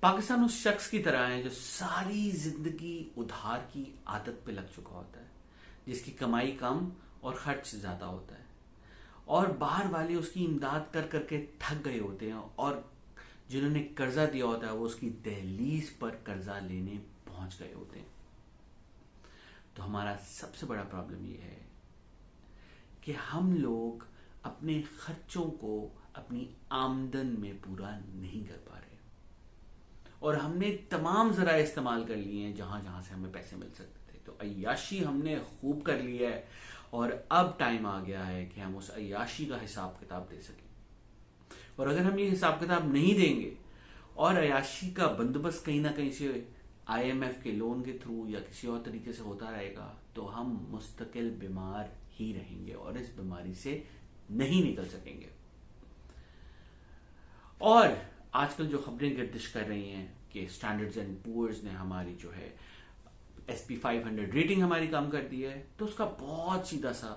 पाकिस्तान उस शख्स की तरह है जो सारी जिंदगी उधार की आदत पे लग चुका होता है, जिसकी कमाई कम और खर्च ज्यादा होता है, और बाहर वाले उसकी इमदाद कर करके थक गए होते हैं, और जिन्होंने कर्जा दिया होता है वो उसकी दहलीज पर कर्जा लेने पहुंच गए होते हैं। तो हमारा सबसे बड़ा प्रॉब्लम ये है कि हम लोग अपने खर्चों को अपनी आमदन में पूरा नहीं कर पा रहे, और हमने तमाम जराए इस्तेमाल कर लिए हैं जहां जहां से हमें पैसे मिल सकते थे। तो अय्याशी हमने खूब कर ली है, और अब टाइम आ गया है कि हम उस अय्याशी का हिसाब किताब दे सकें। और अगर हम ये हिसाब किताब नहीं देंगे और अय्याशी का बंदोबस्त कहीं ना कहीं से IMF के लोन के थ्रू या किसी और तरीके से होता रहेगा, तो हम मुस्तकिल बीमार ही रहेंगे और इस बीमारी से नहीं निकल सकेंगे। और आजकल जो खबरें गर्दिश कर रही हैं कि स्टैंडर्ड्स एंड पुअर्स ने हमारी जो है SP 500 रेटिंग हमारी कम कर दी है, तो उसका बहुत सीधा सा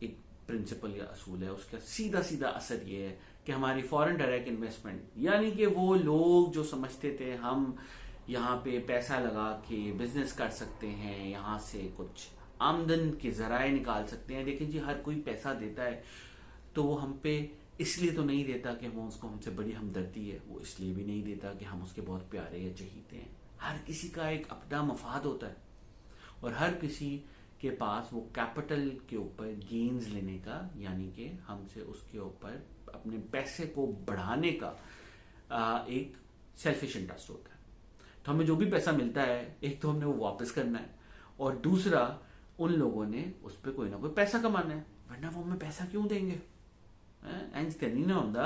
एक प्रिंसिपल या असूल है, उसका सीधा सीधा असर ये है कि हमारी फॉरेन डायरेक्ट इन्वेस्टमेंट, यानी कि वो लोग जो समझते थे हम यहाँ पे पैसा लगा के बिजनेस कर सकते हैं, यहाँ से कुछ आमदन के जराए निकाल सकते हैं। देखिए जी, हर कोई पैसा देता है तो वो हम पे इसलिए तो नहीं देता कि हम उसको, हमसे बड़ी हमदर्दी है, वो इसलिए भी नहीं देता कि हम उसके बहुत प्यारे या चहीते हैं। हर किसी का एक अपना मफाद होता है, और हर किसी के पास वो कैपिटल के ऊपर गेन्स लेने का, यानी कि हमसे उसके ऊपर अपने पैसे को बढ़ाने का एक सेल्फिश इंटरेस्ट होता है। तो हमें जो भी पैसा मिलता है, एक तो हमने वो वापस करना है, और दूसरा उन लोगों ने उस पर कोई ना कोई पैसा कमाना है, वरना वो हमें पैसा क्यों देंगे? इंज तो नहीं ना होता।